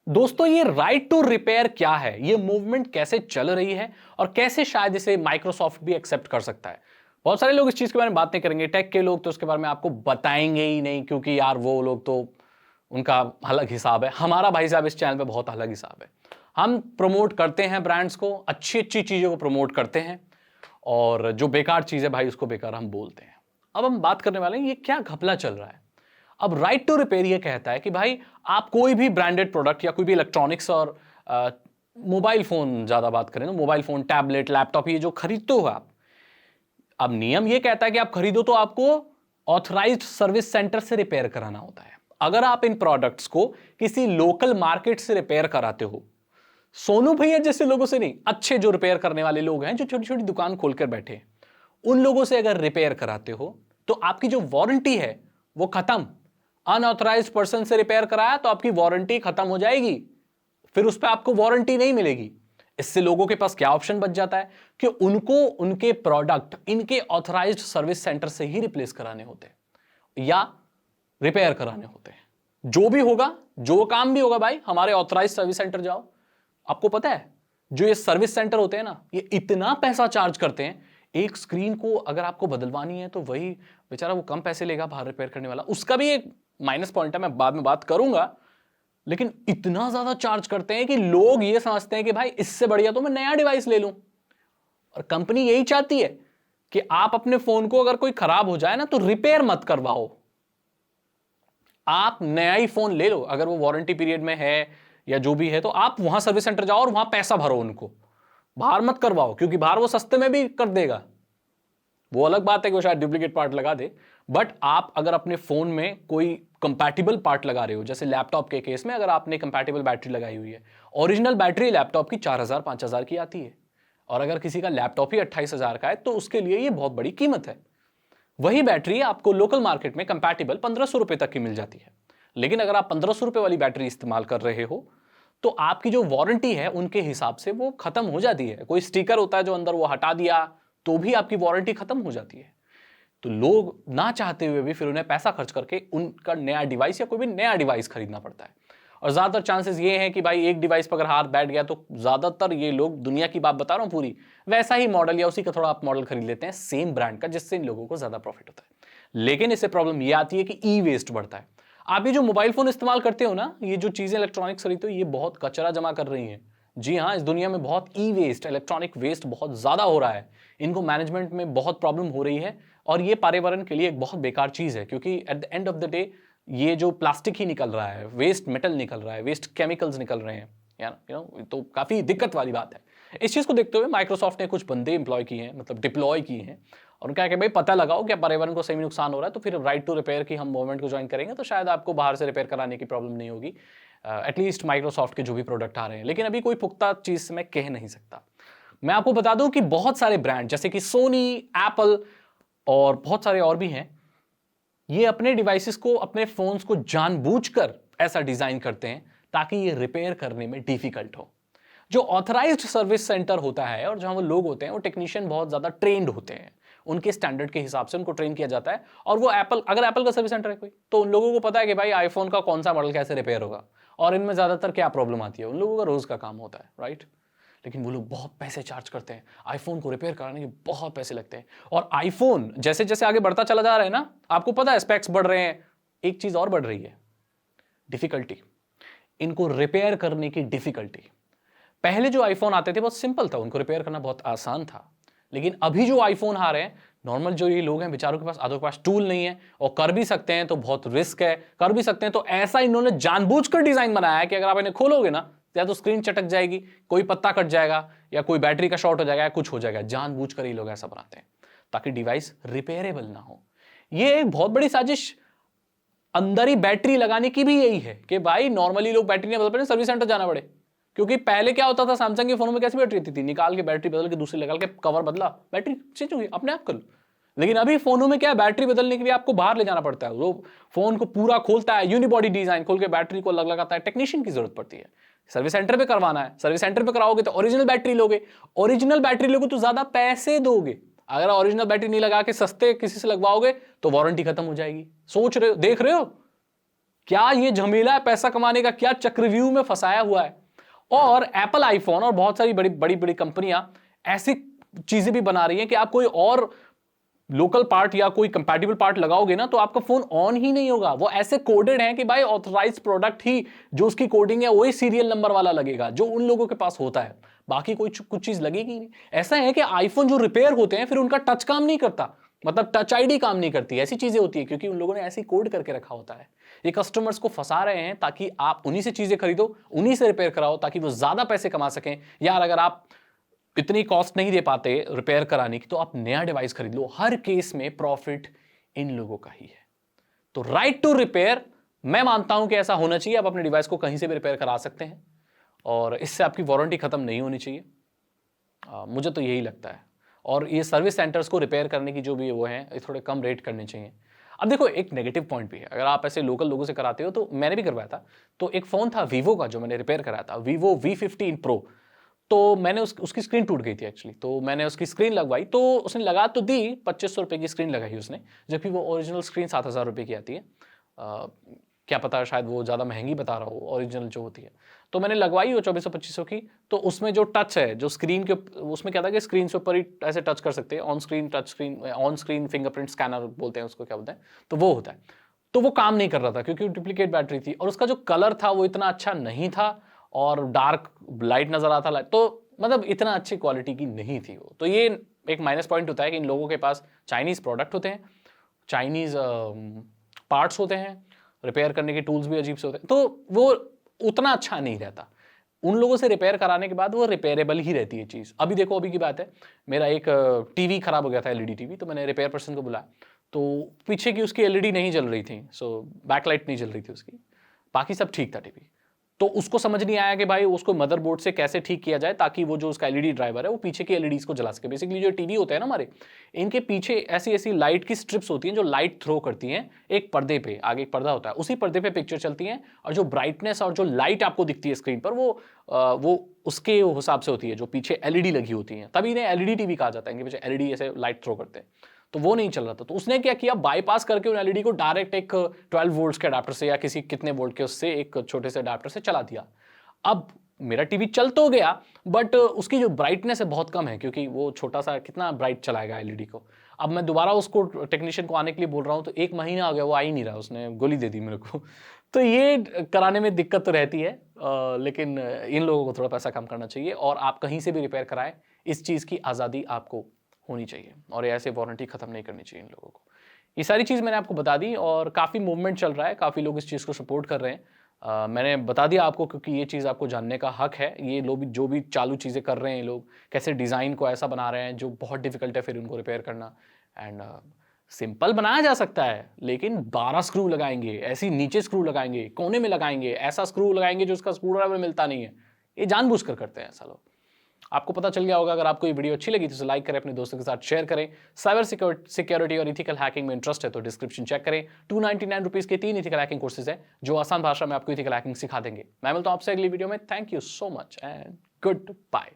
दोस्तों ये right to repair क्या है, ये मूवमेंट कैसे चल रही है और कैसे शायद इसे माइक्रोसॉफ्ट भी एक्सेप्ट कर सकता है। बहुत सारे लोग इस चीज के बारे में बात नहीं करेंगे, टेक के लोग तो उसके बारे में आपको बताएंगे ही नहीं, क्योंकि यार वो लोग तो उनका अलग हिसाब है। हमारा भाई साहब इस चैनल पे बहुत अलग हिसाब है। हम प्रमोट करते हैं ब्रांड्स को, अच्छी अच्छी चीजों को प्रमोट करते हैं, और जो बेकार चीज है भाई उसको बेकार हम बोलते हैं। अब हम बात करने वाले हैं ये क्या घपला चल रहा है। अब राइट टू रिपेयर ये कहता है कि भाई आप कोई भी ब्रांडेड प्रोडक्ट या कोई भी इलेक्ट्रॉनिक्स और मोबाइल फोन, ज्यादा बात करें तो मोबाइल फोन, टैबलेट, लैपटॉप, ये जो खरीदते हो आप, अब नियम ये कहता है कि आप खरीदो तो आपको ऑथराइज्ड सर्विस सेंटर से रिपेयर कराना होता है। अगर आप इन प्रोडक्ट्स को किसी लोकल मार्केट से रिपेयर कराते हो, सोनू भैया जैसे लोगों से नहीं, अच्छे जो रिपेयर करने वाले लोग हैं जो छोटी छोटी दुकान खोलकर बैठे हैं, उन लोगों से अगर रिपेयर कराते हो तो आपकी जो वारंटी है वो खत्म। अनऑथराइज्ड पर्सन से रिपेयर कराया तो आपकी वारंटी खत्म हो जाएगी, फिर उस पर आपको वारंटी नहीं मिलेगी। इससे लोगों के पास क्या ऑप्शन बच जाता है कि उनको उनके प्रोडक्ट इनके ऑथराइज्ड सर्विस सेंटर से ही रिप्लेस कराने होते हैं या रिपेयर कराने होते हैं। जो भी होगा, जो काम भी होगा भाई, हमारे ऑथराइज्ड सर्विस सेंटर जाओ। आपको पता है जो ये सर्विस सेंटर होते हैं ना, ये इतना पैसा चार्ज करते हैं, एक स्क्रीन को अगर आपको बदलवानी है तो वही बेचारा वो कम पैसे लेगा बाहर रिपेयर करने वाला। उसका भी एक माइनस पॉइंट है, मैं बाद में बात करूंगा, लेकिन इतना ज्यादा चार्ज करते हैं कि लोग ये समझते हैं कि भाई इससे बढ़िया तो मैं नया डिवाइस ले लूं। और कंपनी यही चाहती है कि आप अपने फोन को अगर कोई खराब हो जाए ना तो रिपेयर मत करवाओ, आप नया ही फोन ले लो। अगर वो वारंटी पीरियड में है या जो भी है तो आप वहां सर्विस सेंटर जाओ और वहां पैसा भरो उनको, बाहर मत करवाओ, क्योंकि बाहर वो सस्ते में भी कर देगा। वो अलग बात है कि वो शायद डुप्लीकेट पार्ट लगा दे, बट आप अगर अपने फोन में कोई कंपैटिबल पार्ट लगा रहे हो, जैसे लैपटॉप के केस में अगर आपने कंपैटिबल बैटरी लगाई हुई है, ओरिजिनल बैटरी लैपटॉप की 4000 5000 की आती है, और अगर किसी का लैपटॉप ही 28000 का है तो उसके लिए ये बहुत बड़ी कीमत है। वही बैटरी आपको लोकल मार्केट में कंपैटिबल 1500 रुपए तक की मिल जाती है। लेकिन अगर आप 1500 रुपए वाली बैटरी इस्तेमाल कर रहे हो तो आपकी जो वारंटी है उनके हिसाब से वो खत्म हो जाती है। कोई स्टिकर होता है जो अंदर, वो हटा दिया तो भी आपकी वारंटी खत्म हो जाती है। तो लोग ना चाहते हुए भी फिर उन्हें पैसा खर्च करके उनका नया डिवाइस या कोई भी नया डिवाइस खरीदना पड़ता है। और ज्यादातर चांसेस ये हैं कि भाई एक डिवाइस पर अगर हाथ बैठ गया तो ज्यादातर ये लोग, दुनिया की बात बता रहा हूं पूरी, वैसा ही मॉडल या उसी का थोड़ा आप मॉडल खरीद लेते हैं सेम ब्रांड का, जिससे इन लोगों को ज्यादा प्रॉफिट होता है। लेकिन इससे प्रॉब्लम ये आती है कि ई वेस्ट बढ़ता है। आप ये जो मोबाइल फोन इस्तेमाल करते हो ना, ये जो चीजें इलेक्ट्रॉनिक्स खरीदते हो, ये बहुत कचरा जमा कर रही हैं। जी हाँ, इस दुनिया में बहुत ई वेस्ट, इलेक्ट्रॉनिक वेस्ट बहुत ज्यादा हो रहा है। इनको मैनेजमेंट में बहुत प्रॉब्लम हो रही है, और ये पर्यावरण के लिए एक बहुत बेकार चीज है, क्योंकि at the end of the day ये जो प्लास्टिक ही निकल रहा है, वेस्ट मेटल निकल रहा है, वेस्ट केमिकल्स निकल रहे हैं, तो काफी दिक्कत वाली बात है। इस चीज को देखते हुए माइक्रोसॉफ्ट ने कुछ बंदे इंप्लॉय किए हैं, मतलब डिप्लॉय किए हैं, और क्या कि भाई पता लगाओ क्या पर्यावरण को सही नुकसान हो रहा है, तो फिर राइट टू रिपेयर की हम मूवमेंट को ज्वाइन करेंगे तो शायद आपको बाहर से रिपेयर कराने की प्रॉब्लम नहीं होगी, एटलीस्ट माइक्रोसॉफ्ट के जो भी प्रोडक्ट आ रहे हैं। लेकिन अभी कोई पुख्ता चीज मैं कह नहीं सकता। मैं आपको बता दूं कि बहुत सारे ब्रांड जैसे कि सोनी, एप्पल और बहुत सारे और भी हैं, ये अपने डिवाइसेस को, अपने फोन्स को जानबूझकर ऐसा डिजाइन करते हैं ताकि ये रिपेयर करने में डिफिकल्ट हो। जो ऑथराइज्ड सर्विस सेंटर होता है और जहां वो लोग होते हैं, वो टेक्नीशियन बहुत ज्यादा ट्रेंड होते हैं, उनके स्टैंडर्ड के हिसाब से उनको ट्रेन किया जाता है। और वो एप्पल, अगर एप्पल का सर्विस सेंटर है कोई, तो उन लोगों को पता है कि भाई आईफोन का कौन सा मॉडल कैसे रिपेयर होगा और इनमें ज्यादातर क्या प्रॉब्लम आती है, उन लोगों का रोज का काम होता है, राइट। लेकिन वो लोग बहुत पैसे चार्ज करते हैं, आईफोन को रिपेयर कराने के बहुत पैसे लगते हैं। और आईफोन जैसे जैसे आगे बढ़ता चला जा रहा है ना, आपको पता है स्पेक्स बढ़ रहे हैं, एक चीज और बढ़ रही है, डिफिकल्टी, इनको रिपेयर करने की डिफिकल्टी। पहले जो आईफोन आते थे बहुत सिंपल था, उनको रिपेयर करना बहुत आसान था। लेकिन अभी जो आईफोन आ रहे हैं, नॉर्मल जो ये लोग हैं बेचारों के पास, आधों के पास टूल नहीं है, और कर भी सकते हैं तो बहुत रिस्क है, कर भी सकते हैं तो ऐसा इन्होंने जानबूझकर डिजाइन बनाया है कि अगर आप इन्हें खोलोगे ना, या तो स्क्रीन चटक जाएगी, कोई पत्ता कट जाएगा, या कोई बैटरी का शॉर्ट हो जाएगा, या कुछ हो जाएगा। जानबूझकर ये लोग ऐसा बनाते हैं ताकि डिवाइस रिपेयरेबल ना हो। ये एक बहुत बड़ी साजिश अंदर ही बैटरी लगाने की भी यही है कि भाई नॉर्मली लोग बैटरी नहीं बदल पाते, सर्विस सेंटर जाना पड़े। क्योंकि पहले क्या होता था, सैमसंग के फोनों में कैसी बैटरी थी, निकाल के बैटरी बदल के दूसरी लगा के कवर बदला, बैटरी चेंज हुई, अपने आप कर लो। लेकिन अभी फोनों में क्या है, बैटरी बदलने के लिए आपको बाहर ले जाना पड़ता है, वो फोन को पूरा खोलता है, यूनिबॉडी डिजाइन खोल के बैटरी को अलग लगाता है, टेक्नीशियन की जरूरत पड़ती है। सर्विस सेंटर पे करवाना है, सर्विस सेंटर पे कराओगे तो ओरिजिनल बैटरी लोगे, ओरिजिनल बैटरी लोगे तो ज्यादा पैसे दोगे। अगर ओरिजिनल बैटरी नहीं लगा के सस्ते किसी से लगवाओगे तो वारंटी खत्म हो जाएगी। सोच रहे हो, देख रहे हो, क्या ये झमेला है पैसा कमाने का, क्या चक्रव्यूह में फंसाया हुआ है। और एप्पल आईफोन और बहुत सारी बड़ी बड़ी बड़ी कंपनियां ऐसी चीजें भी बना रही हैं कि आप कोई और लोकल पार्ट या कोई कंपैटिबल पार्ट लगाओगे ना तो आपका फोन ऑन ही नहीं होगा। वो ऐसे कोडेड है कि भाई ऑथराइज्ड प्रोडक्ट ही जो उसकी कोडिंग है वही सीरियल नंबर वाला लगेगा जो उन लोगों के पास होता है, बाकी कोई कुछ चीज लगेगी नहीं। ऐसा है कि आईफोन जो रिपेयर होते हैं फिर उनका टच काम नहीं करता, मतलब टच आईडी काम नहीं करती, ऐसी चीजें होती है क्योंकि उन लोगों ने ऐसी कोड करके रखा होता है। ये कस्टमर्स को फंसा रहे हैं ताकि आप उन्हीं से चीजें खरीदो, उन्हीं से रिपेयर कराओ ताकि वो ज्यादा पैसे कमा सकें। यार अगर आप इतनी कॉस्ट नहीं दे पाते रिपेयर कराने की तो आप नया डिवाइस खरीद लो। हर केस में प्रॉफिट इन लोगों का ही है। तो राइट टू रिपेयर, मैं मानता हूं कि ऐसा होना चाहिए। आप अपने डिवाइस को कहीं से भी रिपेयर करा सकते हैं और इससे आपकी वारंटी खत्म नहीं होनी चाहिए, मुझे तो यही लगता है। और ये सर्विस सेंटर्स को रिपेयर करने की जो भी वो हैं ये थोड़े कम रेट करने चाहिए। अब देखो एक नेगेटिव पॉइंट भी है, अगर आप ऐसे लोकल लोगों से कराते हो तो मैंने भी करवाया था। तो एक फोन था वीवो का जो मैंने रिपेयर कराया था, वीवो V15 Pro। तो मैंने उसकी स्क्रीन टूट गई थी एक्चुअली, तो मैंने उसकी स्क्रीन लगवाई तो उसने लगा तो दी, 2500 रुपये की स्क्रीन लगाई उसने, जबकि वो ओरिजिनल स्क्रीन 7000 रुपये की आती है। क्या पता शायद वो ज़्यादा महंगी बता रहा हो ओरिजिनल जो होती है। तो मैंने लगवाई वो 2400-2500 की। तो उसमें जो टच है जो स्क्रीन के उसमें क्या था कि स्क्रीन से ऊपर ही ऐसे टच कर सकते हैं, on screen touch screen, on screen fingerprint scanner बोलते हैं उसको, क्या बोलते हैं, तो वो होता है। तो वो काम नहीं कर रहा था क्योंकि डुप्लीकेट बैटरी थी और उसका जो कलर था वो इतना अच्छा नहीं था और डार्क लाइट नजर आता लाइट, तो मतलब इतना अच्छी क्वालिटी की नहीं थी वो। तो ये एक माइनस पॉइंट होता है कि इन लोगों के पास चाइनीज प्रोडक्ट होते हैं, चाइनीज पार्ट्स होते हैं, रिपेयर करने के टूल्स भी अजीब से होते हैं, तो वो उतना अच्छा नहीं रहता। उन लोगों से रिपेयर कराने के बाद वो रिपेयरेबल ही रहती है चीज़। अभी देखो अभी की बात है, मेरा एक टीवी खराब हो गया था, एलईडी टीवी, तो मैंने रिपेयर पर्सन को बुलाया तो पीछे की उसकी एलईडी नहीं जल रही थी, सो बैकलाइट नहीं जल रही थी उसकी, बाकी सब ठीक था टीवी। तो उसको समझ नहीं आया कि भाई उसको मदरबोर्ड से कैसे ठीक किया जाए ताकि वो जो उसका एलईडी ड्राइवर है वो पीछे की एलईडीज को जला सके। बेसिकली जो टीवी होते हैं ना हमारे, इनके पीछे ऐसी ऐसी लाइट की स्ट्रिप्स होती हैं जो लाइट थ्रो करती हैं एक पर्दे पे, आगे एक पर्दा होता है, उसी पर्दे पे पिक्चर चलती हैं और जो ब्राइटनेस और जो लाइट आपको दिखती है स्क्रीन पर वो उसके हिसाब से होती है जो पीछे एलईडी लगी होती है। तभी इन्हें एलईडी टीवी कहा जाता है, इनके पीछे एलईडी ऐसे लाइट थ्रो करते हैं। तो वो नहीं चल रहा था, तो उसने क्या किया, बाईपास करके उन एलईडी को डायरेक्ट एक 12 वोल्ट के अडाप्टर से या किसी कितने वोल्ट के उससे एक छोटे से अडाप्टर से चला दिया। अब मेरा टीवी चल तो गया बट उसकी जो ब्राइटनेस है बहुत कम है क्योंकि वो छोटा सा कितना ब्राइट चलाएगा एलईडी को। अब मैं दोबारा उसको टेक्नीशियन को आने के लिए बोल रहा हूँ तो 1 महीना हो गया वो आ ही नहीं रहा, उसने गोली दे दी मेरे को। तो ये कराने में दिक्कत तो रहती है, लेकिन इन लोगों को थोड़ा पैसा कम करना चाहिए और आप कहीं से भी रिपेयर कराएं, इस चीज़ की आज़ादी आपको होनी चाहिए और ऐसे वारंटी ख़त्म नहीं करनी चाहिए इन लोगों को। ये सारी चीज़ मैंने आपको बता दी और काफ़ी मूवमेंट चल रहा है, काफ़ी लोग इस चीज़ को सपोर्ट कर रहे हैं। मैंने बता दिया आपको क्योंकि ये चीज़ आपको जानने का हक है। ये लोग जो भी चालू चीज़ें कर रहे हैं, लोग कैसे डिज़ाइन को ऐसा बना रहे हैं जो बहुत डिफिकल्ट है फिर उनको रिपेयर करना। एंड सिंपल बनाया जा सकता है लेकिन 12 स्क्रू लगाएंगे, ऐसी नीचे स्क्रू लगाएंगे, कोने में लगाएंगे, ऐसा स्क्रू लगाएंगे जो उसका स्क्रू ड्राइवर मिलता नहीं है। ये जानबूझकर करते हैं ऐसा लोग। आपको पता चल गया होगा। अगर आपको ये वीडियो अच्छी लगी तो इसे लाइक करें, अपने दोस्तों के साथ शेयर करें। साइबर सिक्योरिटी और इथिकल हैकिंग में इंटरेस्ट है तो डिस्क्रिप्शन चेक करें। 299 रुपीज़ के 3 इथिकल हैकिंग कोर्सेज है जो आसान भाषा में आपको इथिकल हैकिंग सिखा देंगे। मैं मिलता हूं आपसे अगली वीडियो में। Thank you so much and good bye.